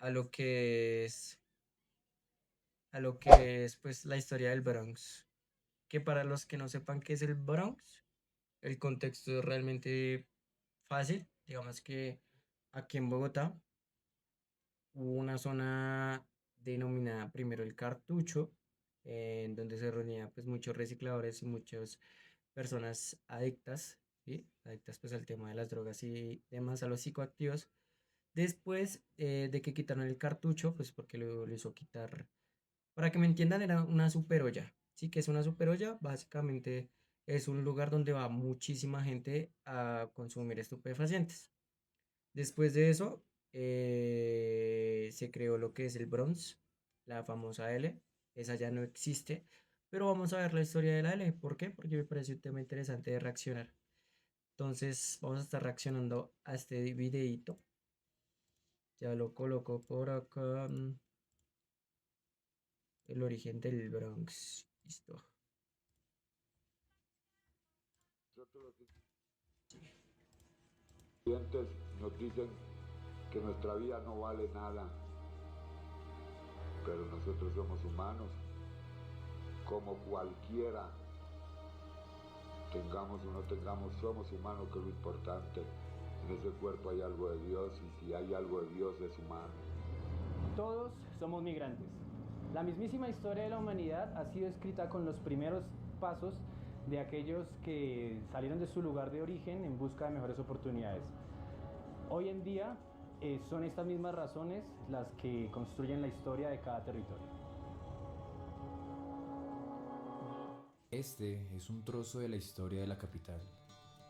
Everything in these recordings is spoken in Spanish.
a lo que es, a lo que es pues la historia del Bronx. Que para los que no sepan qué es el Bronx, el contexto es realmente fácil. Digamos que aquí en Bogotá hubo una zona denominada primero el Cartucho, en donde se reunían pues muchos recicladores y muchas personas adictas, ¿sí? Adictas pues al tema de las drogas y demás, a los psicoactivos. Después de que quitaron el cartucho, pues porque lo hizo quitar, para que me entiendan, era una super olla. Sí, que es una super olla, básicamente es un lugar donde va muchísima gente a consumir estupefacientes. Después de eso, se creó lo que es el Bronx, la famosa L. Esa ya no existe, pero vamos a ver la historia de la L. ¿Por qué? Porque me parece un tema interesante de reaccionar. Entonces, vamos a estar reaccionando a este videito. Ya lo coloco por acá. El origen del Bronx. Listo. Nosotros los clientes nos dicen que nuestra vida no vale nada, pero nosotros somos humanos, como cualquiera, tengamos o no tengamos, somos humanos, que es lo importante. En ese cuerpo hay algo de Dios y si hay algo de Dios es humano. Todos somos migrantes. La mismísima historia de la humanidad ha sido escrita con los primeros pasos de aquellos que salieron de su lugar de origen en busca de mejores oportunidades. Hoy en día son estas mismas razones las que construyen la historia de cada territorio. Este es un trozo de la historia de la capital,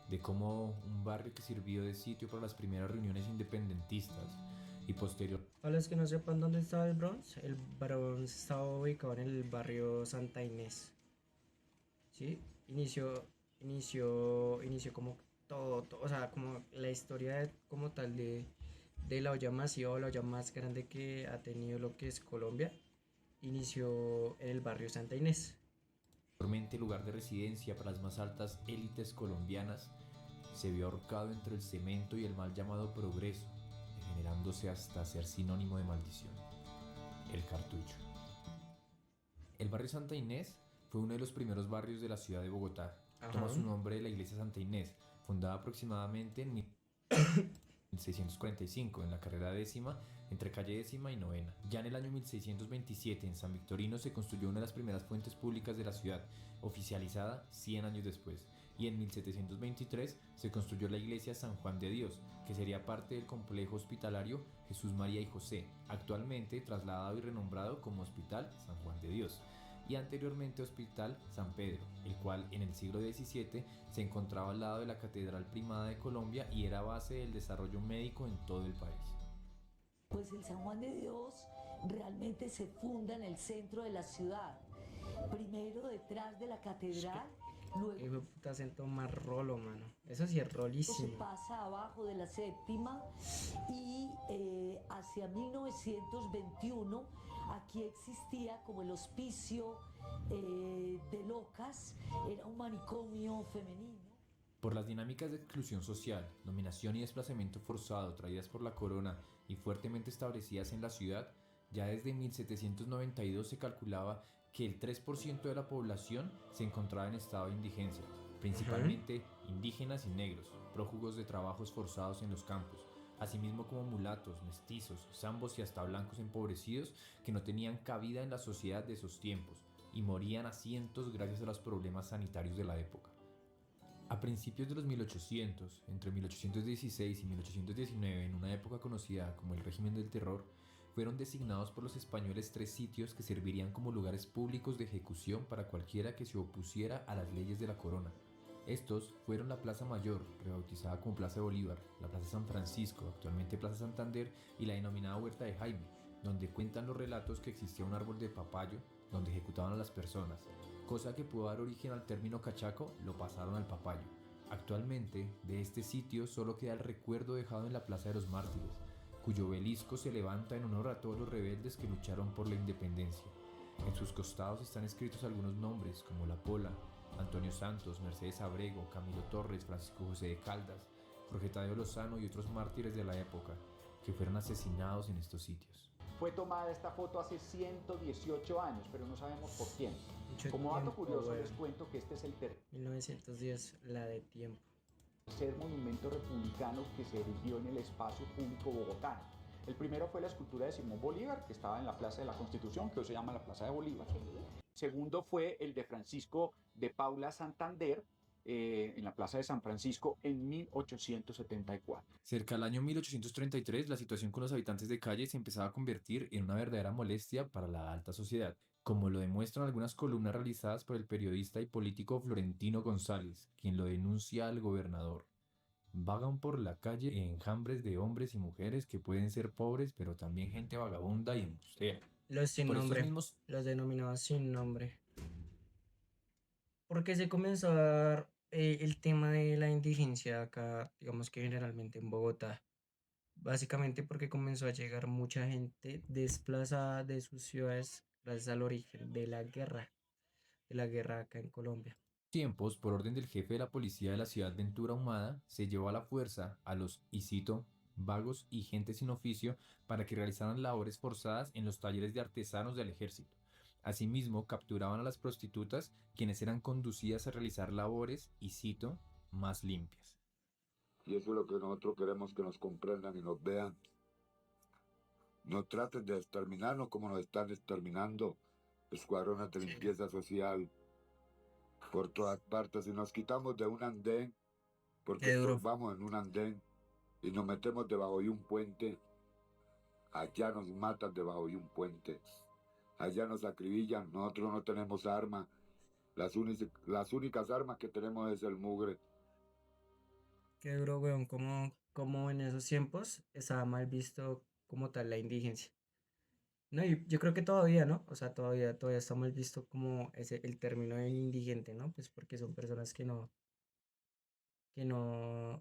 de cómo un barrio que sirvió de sitio para las primeras reuniones independentistas y posterior. Para los que no sepan dónde estaba el Bronx estaba ubicado en el barrio Santa Inés. ¿Sí? Inició como o sea, como la historia como tal de la olla masiva o la olla más grande que ha tenido lo que es Colombia. Inició en el barrio Santa Inés. Posteriormente lugar de residencia para las más altas élites colombianas, se vio ahorcado entre el cemento y el mal llamado progreso, degenerándose hasta ser sinónimo de maldición, el cartucho. El barrio Santa Inés fue uno de los primeros barrios de la ciudad de Bogotá. Ajá. Toma su nombre de la iglesia Santa Inés, fundada aproximadamente en 1645 en la carrera décima entre calle décima y novena. Ya en el año 1627 en San Victorino se construyó una de las primeras fuentes públicas de la ciudad, oficializada 100 años después. Y en 1723 se construyó la iglesia San Juan de Dios, que sería parte del complejo hospitalario Jesús María y José, actualmente trasladado y renombrado como Hospital San Juan de Dios, y anteriormente Hospital San Pedro, el cual en el siglo XVII se encontraba al lado de la Catedral Primada de Colombia y era base del desarrollo médico en todo el país. Pues el San Juan de Dios realmente se funda en el centro de la ciudad, primero detrás de la catedral, luego Qué puta acento más rolo, mano. Eso sí es se rolísimo. pasa abajo de la séptima y hacia 1921 aquí existía como el hospicio de locas, era un manicomio femenino. Por las dinámicas de exclusión social, dominación y desplazamiento forzado traídas por la corona y fuertemente establecidas en la ciudad, ya desde 1792 se calculaba que el 3% de la población se encontraba en estado de indigencia, Ajá. principalmente indígenas y negros, prófugos de trabajos forzados en los campos, asimismo como mulatos, mestizos, zambos y hasta blancos empobrecidos que no tenían cabida en la sociedad de esos tiempos y morían a cientos gracias a los problemas sanitarios de la época. A principios de los 1800, entre 1816 y 1819, en una época conocida como el régimen del terror, fueron designados por los españoles 3 sitios que servirían como lugares públicos de ejecución para cualquiera que se opusiera a las leyes de la corona. Estos fueron la Plaza Mayor, rebautizada como Plaza Bolívar, la Plaza San Francisco, actualmente Plaza Santander, y la denominada Huerta de Jaime, donde cuentan los relatos que existía un árbol de papayo donde ejecutaban a las personas, cosa que pudo dar origen al término cachaco, lo pasaron al papayo. Actualmente, de este sitio solo queda el recuerdo dejado en la Plaza de los Mártires, cuyo obelisco se levanta en honor a todos los rebeldes que lucharon por la independencia. En sus costados están escritos algunos nombres como La Pola, Antonio Santos, Mercedes Abrego, Camilo Torres, Francisco José de Caldas, Jorge Tadeo Lozano y otros mártires de la época, que fueron asesinados en estos sitios. Fue tomada esta foto hace 118 años, pero no sabemos por quién. Mucho Como dato tiempo, curioso weón. les cuento que este es el 1910, la de tiempo. tercer monumento republicano que se erigió en el espacio público bogotano. El primero fue la escultura de Simón Bolívar, que estaba en la Plaza de la Constitución, que hoy se llama la Plaza de Bolívar. Segundo fue el de Francisco de Paula Santander, en la Plaza de San Francisco en 1874. Cerca del año 1833, la situación con los habitantes de calle se empezaba a convertir en una verdadera molestia para la alta sociedad, como lo demuestran algunas columnas realizadas por el periodista y político Florentino González, quien lo denuncia al gobernador. Vagan por la calle enjambres de hombres y mujeres que pueden ser pobres, pero también gente vagabunda y embustera. Los sin Por estos nombre, mismos los denominados sin nombre. ¿Por qué se comenzó a dar el tema de la indigencia acá, digamos que generalmente en Bogotá? Básicamente porque comenzó a llegar mucha gente desplazada de sus ciudades gracias al origen de la guerra acá en Colombia. tiempos, por orden del jefe de la policía de la ciudad Ventura Humada, se llevó a la fuerza a los, y cito, vagos y gente sin oficio para que realizaran labores forzadas en los talleres de artesanos del ejército. Asimismo, capturaban a las prostitutas, quienes eran conducidas a realizar labores, y cito, más limpias. Y eso es lo que nosotros queremos, que nos comprendan y nos vean. No traten de exterminarnos como nos están exterminando escuadrones de limpieza social por todas partes. Si nos quitamos de un andén, porque Qué duro. todos vamos en un andén y nos metemos debajo de un puente, allá nos matan debajo de un puente, allá nos acribillan, nosotros no tenemos armas, las únicas armas que tenemos es el mugre. Qué duro, weón, como en esos tiempos estaba mal visto como tal la indigencia. No, y yo creo que todavía, ¿no? O sea, todavía está mal visto como el término del indigente, ¿no? Pues porque son personas que no,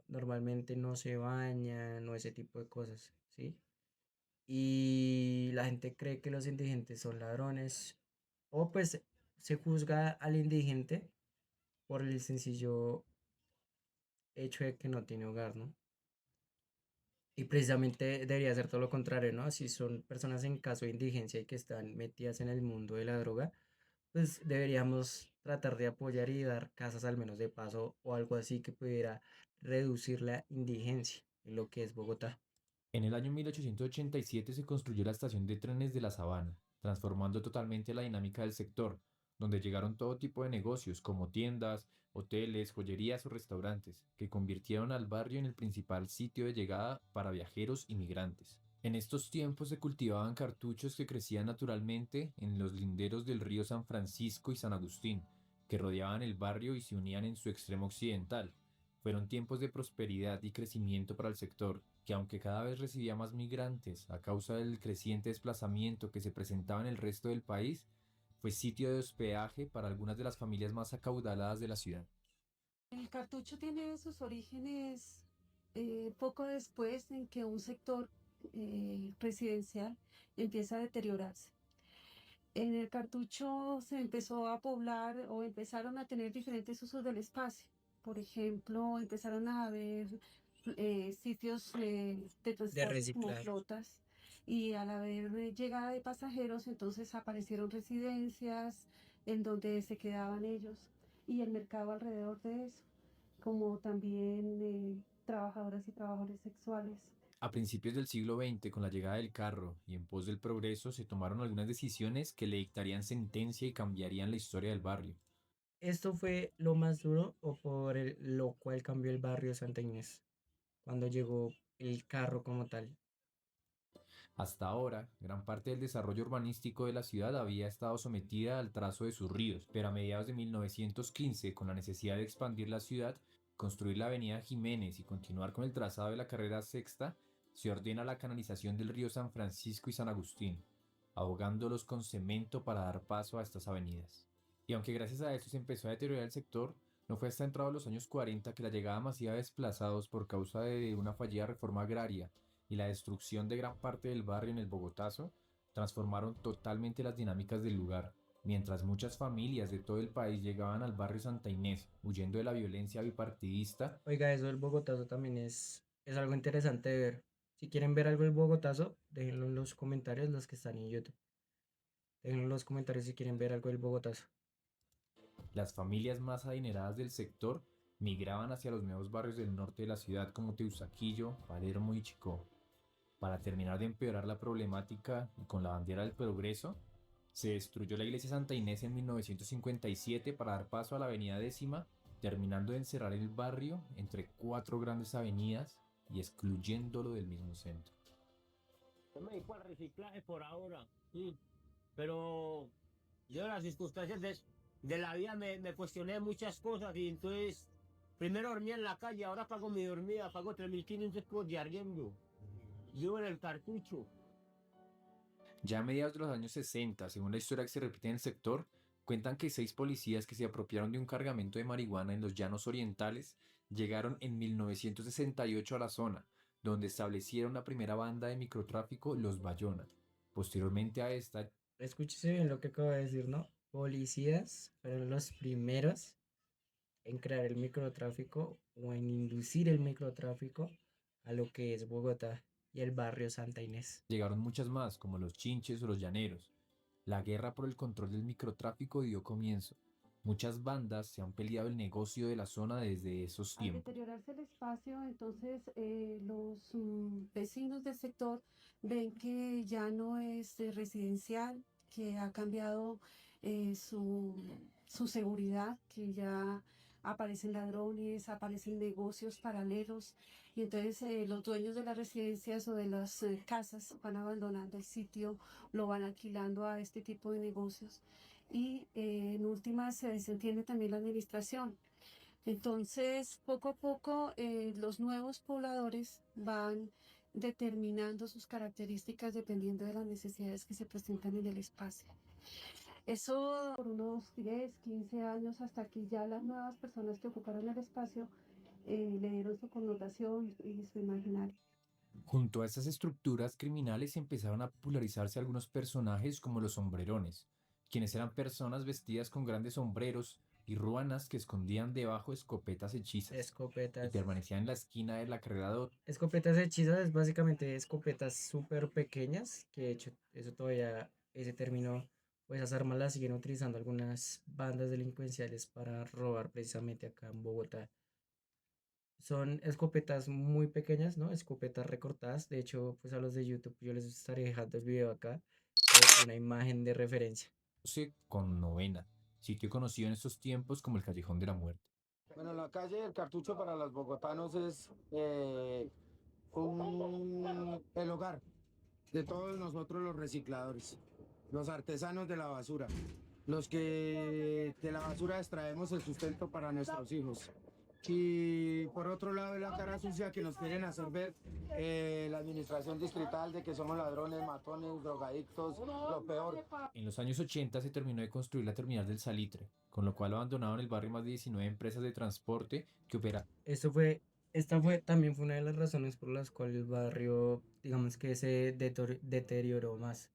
normalmente no se bañan o ese tipo de cosas, ¿sí? Y la gente cree que los indigentes son ladrones, o pues se juzga al indigente por el sencillo hecho de que no tiene hogar, ¿no? Y precisamente debería ser todo lo contrario, ¿no? Si son personas en caso de indigencia y que están metidas en el mundo de la droga, pues deberíamos tratar de apoyar y dar casas al menos de paso o algo así que pudiera reducir la indigencia en lo que es Bogotá. En el año 1887 se construyó la estación de trenes de La Sabana, transformando totalmente la dinámica del sector, donde llegaron todo tipo de negocios como tiendas, hoteles, joyerías o restaurantes, que convirtieron al barrio en el principal sitio de llegada para viajeros y migrantes. En estos tiempos se cultivaban cartuchos que crecían naturalmente en los linderos del río San Francisco y San Agustín, que rodeaban el barrio y se unían en su extremo occidental. Fueron tiempos de prosperidad y crecimiento para el sector, que aunque cada vez recibía más migrantes a causa del creciente desplazamiento que se presentaba en el resto del país, fue sitio de hospedaje para algunas de las familias más acaudaladas de la ciudad. El cartucho tiene sus orígenes poco después en que un sector residencial empieza a deteriorarse. En el cartucho se empezó a poblar o empezaron a tener diferentes usos del espacio. Por ejemplo, empezaron a haber sitios de De transporte como reciclaje. flotas y al haber llegada de pasajeros, entonces aparecieron residencias en donde se quedaban ellos y el mercado alrededor de eso, como también trabajadoras y trabajadores sexuales. A principios del siglo XX, con la llegada del carro y en pos del progreso, se tomaron algunas decisiones que le dictarían sentencia y cambiarían la historia del barrio. ¿Esto fue lo más duro o lo cual cambió el barrio Santa Inés cuando llegó el carro como tal? Hasta ahora, gran parte del desarrollo urbanístico de la ciudad había estado sometida al trazo de sus ríos, pero a mediados de 1915, con la necesidad de expandir la ciudad, construir la avenida Jiménez y continuar con el trazado de la carrera sexta, se ordena la canalización del río San Francisco y San Agustín, ahogándolos con cemento para dar paso a estas avenidas. Y aunque gracias a esto se empezó a deteriorar el sector, no fue hasta entrados los años 40 que la llegada masiva de desplazados por causa de una fallida reforma agraria y la destrucción de gran parte del barrio en el Bogotazo transformaron totalmente las dinámicas del lugar, mientras muchas familias de todo el país llegaban al barrio Santa Inés, huyendo de la violencia bipartidista. Oiga, eso del Bogotazo también es algo interesante de ver, Si quieren ver algo del Bogotazo, déjenlo en los comentarios los que están en YouTube. Déjenlo en los comentarios si quieren ver algo del Bogotazo. Las familias más adineradas del sector migraban hacia los nuevos barrios del norte de la ciudad como Teusaquillo, Palermo y Chicó. Para terminar de empeorar la problemática y con la bandera del progreso, se destruyó la iglesia Santa Inés en 1957 para dar paso a la avenida Décima, terminando de encerrar el barrio entre 4 grandes avenidas y excluyéndolo del mismo centro. Yo me dedico al reciclaje por ahora, sí, pero yo en las circunstancias de la vida me cuestioné muchas cosas y entonces primero dormía en la calle, ahora pago mi dormida, pago 3.500 pesos de arriendo. Vivo en el cartucho. Ya a mediados de los años 60, según la historia que se repite en el sector, cuentan que 6 policías que se apropiaron de un cargamento de marihuana en los llanos orientales llegaron en 1968 a la zona, donde establecieron la primera banda de microtráfico, Los Bayona. Posteriormente a esta, Escúchese bien lo que acabo de decir, ¿no? Policías fueron los primeros en crear el microtráfico o en inducir el microtráfico a lo que es Bogotá y el barrio Santa Inés. llegaron muchas más, como los chinches o los llaneros. La guerra por el control del microtráfico dio comienzo. Muchas bandas se han peleado el negocio de la zona desde esos Al tiempos. deteriorarse el espacio, entonces los vecinos del sector ven que ya no es residencial, que ha cambiado su seguridad, que ya aparecen ladrones, aparecen negocios paralelos y entonces los dueños de las residencias o de las casas van abandonando el sitio, lo van alquilando a este tipo de negocios y en últimas se desentiende también la administración. Entonces, poco a poco, los nuevos pobladores van determinando sus características dependiendo de las necesidades que se presentan en el espacio. Eso por unos 10, 15 años hasta que ya las nuevas personas que ocuparon el espacio le dieron su connotación y su imaginario. Junto a estas estructuras criminales empezaron a popularizarse algunos personajes como los sombrerones, quienes eran personas vestidas con grandes sombreros y ruanas que escondían debajo escopetas hechizas y Escopetas. permanecían en la esquina de la carrera. Escopetas hechizas es básicamente escopetas súper pequeñas, que de hecho eso todavía, ese término, pues esas armas las siguen utilizando algunas bandas delincuenciales para robar precisamente acá en Bogotá. Son escopetas muy pequeñas, ¿no? Escopetas recortadas. De hecho, pues a los de YouTube yo les estaré dejando el video acá con una imagen de referencia. Con Novena, sitio conocido en estos tiempos como el Callejón de la Muerte. Bueno, la calle del Cartucho para los bogotanos es el hogar de todos nosotros los recicladores, los artesanos de la basura, los que de la basura extraemos el sustento para nuestros hijos. Y por otro lado es la cara sucia que nos quieren hacer ver la administración distrital de que somos ladrones, matones, drogadictos, lo peor. En los años 80 se terminó de construir la terminal del Salitre, con lo cual abandonaron el barrio más de 19 empresas de transporte que operaban. También fue una de las razones por las cuales el barrio, digamos que se deterioró más.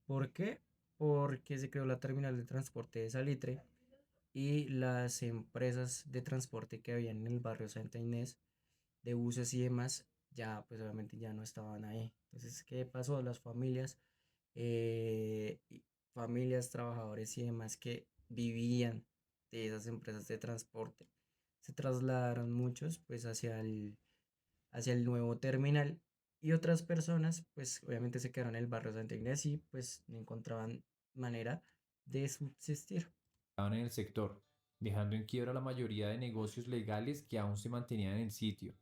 ¿Por qué? Porque se creó la terminal de transporte de Salitre y las empresas de transporte que había en el barrio Santa Inés, de buses y demás, ya pues obviamente ya no estaban ahí. Entonces, ¿qué pasó? Las familias, familias, trabajadores y demás que vivían de esas empresas de transporte, se trasladaron muchos pues hacia el nuevo terminal y otras personas pues obviamente se quedaron en el barrio Santa Inés y pues no encontraban manera de subsistir. En el sector, dejando en quiebra la mayoría de negocios legales que aún se mantenían en el sitio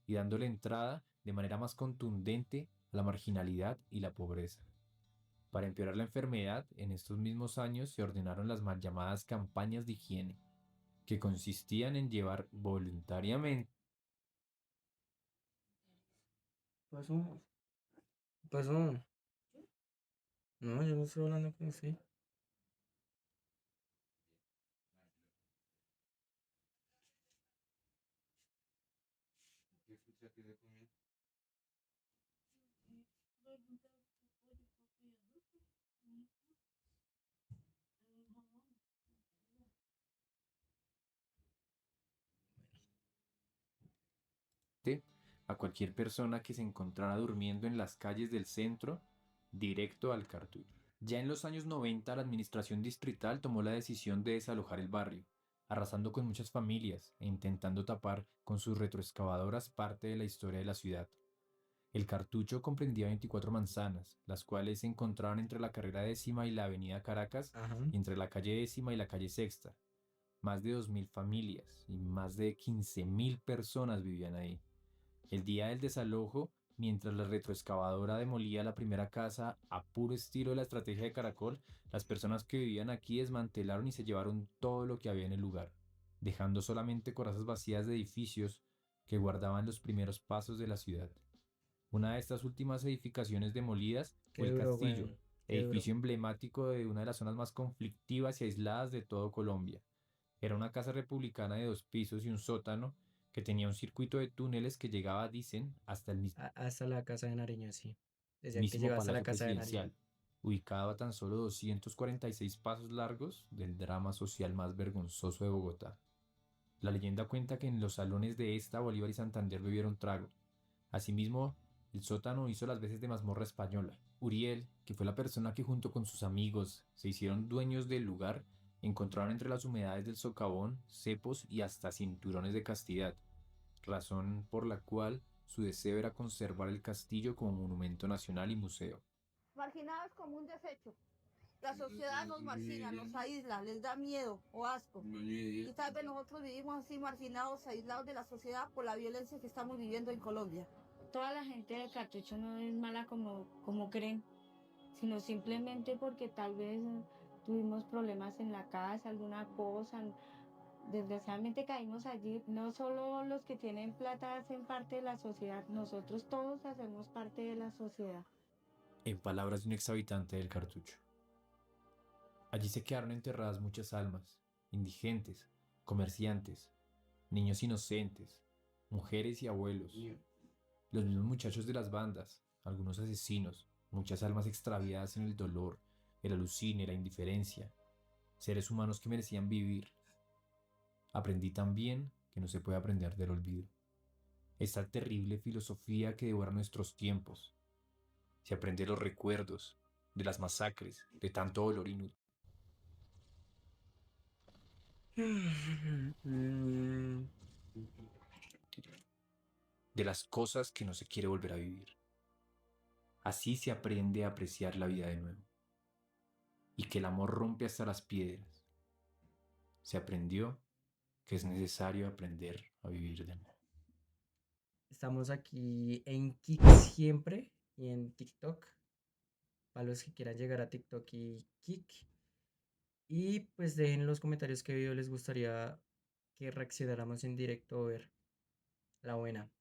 y dándole entrada de manera más contundente a la marginalidad y la pobreza. Para empeorar la enfermedad, en estos mismos años se ordenaron las mal llamadas campañas de higiene, que consistían en llevar voluntariamente. Pasó, pasó. No, yo no estoy hablando con usted. a cualquier persona que se encontrara durmiendo en las calles del centro, directo al cartucho. Ya en los años 90, la administración distrital tomó la decisión de desalojar el barrio, arrasando con muchas familias e intentando tapar con sus retroexcavadoras parte de la historia de la ciudad. El cartucho comprendía 24 manzanas, las cuales se encontraban entre la carrera décima y la avenida Caracas, Ajá. y entre la calle décima y la calle sexta. Más de 2.000 familias y más de 15.000 personas vivían ahí. El día del desalojo, mientras la retroexcavadora demolía la primera casa a puro estilo de la estrategia de Caracol, las personas que vivían aquí desmantelaron y se llevaron todo lo que había en el lugar, dejando solamente corazas vacías de edificios que guardaban los primeros pasos de la ciudad. Una de estas últimas edificaciones demolidas Qué fue el duro, castillo, weón. Qué duro. edificio emblemático de una de las zonas más conflictivas y aisladas de todo Colombia. Era una casa republicana de 2 pisos y un sótano que tenía un circuito de túneles que llegaba, dicen, hasta el Hasta la casa de Nariño, sí. Decían que mismo llegaba hasta la Palacio casa de Nariño. Presidencial, ubicado a tan solo 246 pasos largos del drama social más vergonzoso de Bogotá. La leyenda cuenta que en los salones de esta Bolívar y Santander bebieron trago. Asimismo, el sótano hizo las veces de mazmorra española. Uriel, que fue la persona que junto con sus amigos se hicieron dueños del lugar, encontraron entre las humedades del socavón cepos y hasta cinturones de castidad, razón por la cual su deseo era conservar el castillo como monumento nacional y museo. Marginados como un desecho. La sociedad nos margina, nos aísla, les da miedo o asco. Y tal vez nosotros vivimos así marginados, aislados de la sociedad por la violencia que estamos viviendo en Colombia. Toda la gente del cartucho no es mala como creen, sino simplemente porque tal vez tuvimos problemas en la casa, alguna cosa. Desgraciadamente caímos allí. No solo los que tienen plata hacen parte de la sociedad, nosotros todos hacemos parte de la sociedad. En palabras de un exhabitante del cartucho. Allí se quedaron enterradas muchas almas, indigentes, comerciantes, niños inocentes, mujeres y abuelos, los mismos muchachos de las bandas, algunos asesinos, muchas almas extraviadas en el dolor, el alucine, la indiferencia, seres humanos que merecían vivir. Aprendí también que no se puede aprender del olvido. Esta terrible filosofía que devora nuestros tiempos. Se aprende de los recuerdos, de las masacres, de tanto dolor inútil. De las cosas que no se quiere volver a vivir. Así se aprende a apreciar la vida de nuevo. Y que el amor rompe hasta las piedras. Se aprendió que es necesario aprender a vivir de nuevo. Estamos aquí en Kik siempre y en TikTok. Para los que quieran llegar a TikTok y Kik. Y pues dejen en los comentarios qué video les gustaría que reaccionáramos en directo o ver. La buena.